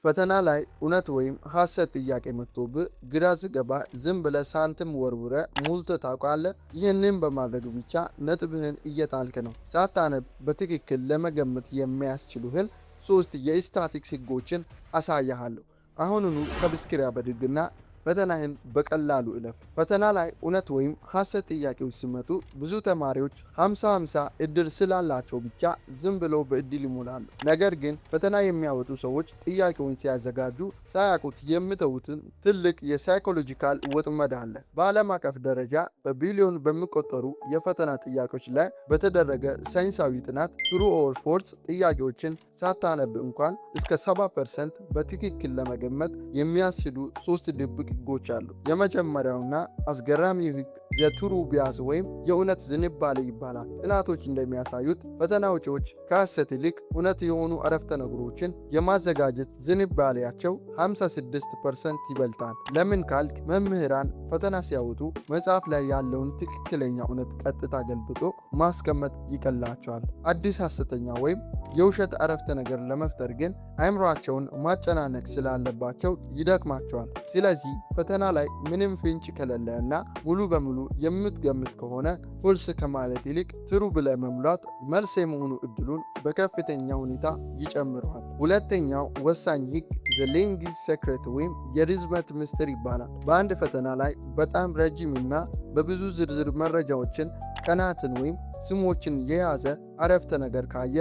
ፈተና ላይ እውነት ወይም ሐሰት ጥያቄ መጥቶብህ ግራ ሲገባ ዝም ብለህ ሳንቲም ወርውረህ ሞልተህ ታውቃለህ? ይህንን በማድረግ ብቻ ነጥብህን እየጣልክ ነው። ሳታነብ በትክክል ለመገመት የሚያስችሉህን 3 የስታቲስቲክስ ህጎችን አሳያለሁ። አሁኑኑ ሰብስክራይብ አድርግና ፈተናህን በቀላሉ እለፍ። ፈተና ላይ እውነት ወይም ሐሰት ጥያቄዎች ሲመጡ ብዙ ተማሪዎች 50-50 እድል ስላላቸው ብቻ ዝም ብለው በእድል ይሞላሉ። ነገር ግን ፈተና የሚያወጡ ሰዎች ጥያቄውን ሲያዘጋጁ ሳያውቁት የሚተዉትን ትልቅ የሳይኮሎጂካል ወጥመድ አለ። በዓለም አቀፍ ደረጃ በቢሊዮን በሚቆጠሩ የፈተና ጥያቄዎች ላይ በተደረገ ሳይንሳዊ ጥናት ትሩ ኦር ፎልስ ጥያቄዎችን ሳታነብ እንኳን እስከ 70% በትክክል ለመገመት የሚያስችሉ 3 ድብቅ ህጎች አሉ። የመጀመሪያውና አስገራሚው ህግ ዘትሩ ቢያስ ወይም የእውነት ዝንባሌ ይባላል። ጥናቶች እንደሚያሳዩት ፈተናዎች ከሐሰት ይልቅ እውነት የሆኑ አረፍተ ነገሮችን የማዘጋጀት ዝንባሌያቸው 56% ይበልጣል። ለምን ካልክ መምህራን ፈተና ሲያወጡ መጽሐፍ ላይ ያለውን ትክክለኛ እውነት ቀጥታ ገልብጦ ማስቀመጥ ይቀላቸዋል። አዲስ ሐሰተኛ ወይም የውሸት አረፍተ ነገር ለመፍጠር ግን አእምሯቸውን ማጨናነቅ ስላለባቸው ይደክማቸዋል። ስለዚህ ፈተና ላይ ምንም ፍንጭ ከሌለ እና ሙሉ በሙሉ የምትገምት ከሆነ ፎልስ ከማለት ይልቅ ትሩ ብለህ መሙላት መልስ የመሆኑ እድሉን በከፍተኛ ሁኔታ ይጨምረዋል። ሁለተኛው ወሳኝ ህግ ዘ ሌንግዝ ሴክሬት ወይም የርዝመት ምስጢር ይባላል። በአንድ ፈተና ላይ በጣም ረጅም እና በብዙ ዝርዝር መረጃዎችን፣ ቀናትን ወይም ስሞችን የያዘ አረፍተ ነገር ካየ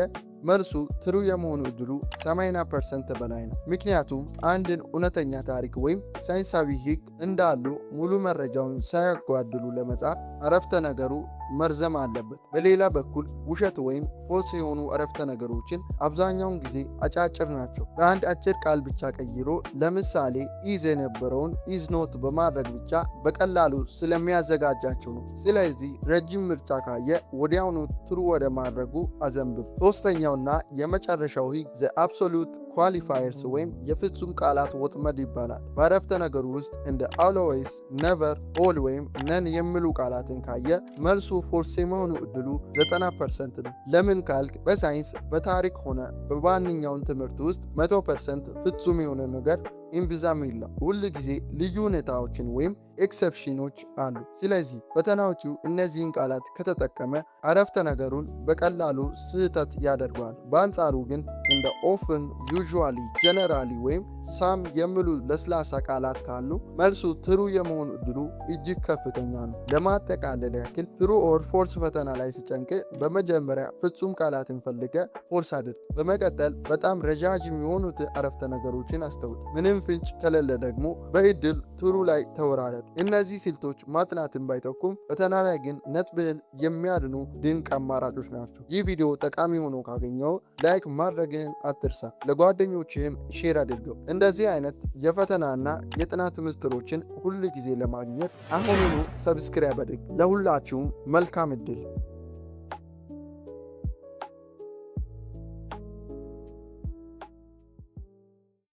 መልሱ ትሩ የመሆኑ እድሉ 80% በላይ ነው። ምክንያቱም አንድን እውነተኛ ታሪክ ወይም ሳይንሳዊ ህግ እንዳሉ ሙሉ መረጃውን ሳያጓድሉ ለመጻፍ አረፍተ ነገሩ መርዘም አለበት። በሌላ በኩል ውሸት ወይም ፎልስ የሆኑ አረፍተ ነገሮችን አብዛኛውን ጊዜ አጫጭር ናቸው። በአንድ አጭር ቃል ብቻ ቀይሮ ለምሳሌ ኢዝ የነበረውን ኢዝ ኖት በማድረግ ብቻ በቀላሉ ስለሚያዘጋጃቸው ነው። ስለዚህ ረጅም ምርጫ ካየ ወዲያውኑ ትሩ ወደ ማድረጉ አዘንብል። ሶስተኛውና የመጨረሻው ህግ ዘ አብሶሉት ኳሊፋየርስ ወይም የፍጹም ቃላት ወጥመድ ይባላል። በአረፍተ ነገሩ ውስጥ እንደ አልዌይስ፣ ነቨር፣ ኦል ወይም ነን የሚሉ ቃላትን ካየ መልሱ ፎልስ የመሆኑ እድሉ 90% ነው። ለምን ካልክ በሳይንስ በታሪክ ሆነ በማንኛውም ትምህርት ውስጥ 100% ፍጹም የሆነ ነገር እምብዛም የለም። ሁል ጊዜ ልዩ ሁኔታዎችን ወይም ኤክሰፕሽኖች አሉ። ስለዚህ ፈተናዎቹ እነዚህን ቃላት ከተጠቀመ አረፍተ ነገሩን በቀላሉ ስህተት ያደርገዋል። በአንጻሩ ግን እንደ ኦፍን፣ ዩዥዋሊ፣ ጀነራሊ ወይም ሳም የሚሉ ለስላሳ ቃላት ካሉ መልሱ ትሩ የመሆኑ እድሉ እጅግ ከፍተኛ ነው። ለማጠቃለል ያክል ትሩ ኦር ፎልስ ፈተና ላይ ሲጨንቅ በመጀመሪያ ፍጹም ቃላትን ፈልገ ፎልስ አድርግ። በመቀጠል በጣም ረጃጅም የሆኑት አረፍተ ነገሮችን አስተውል። ምንም ፍንጭ ከሌለ ደግሞ በእድል ትሩ ላይ ተወራረድ። እነዚህ ስልቶች ማጥናትን ባይተኩም ፈተና ላይ ግን ነጥብህን የሚያድኑ ድንቅ አማራጮች ናቸው። ይህ ቪዲዮ ጠቃሚ ሆኖ ካገኘው ላይክ ማድረግህን አትርሳ። ለጓደኞችህም ሼር አድርገው። እንደዚህ አይነት የፈተናና የጥናት ምስጢሮችን ሁል ጊዜ ለማግኘት አሁኑኑ ሰብስክራይብ አድርግ። ለሁላችሁም መልካም እድል።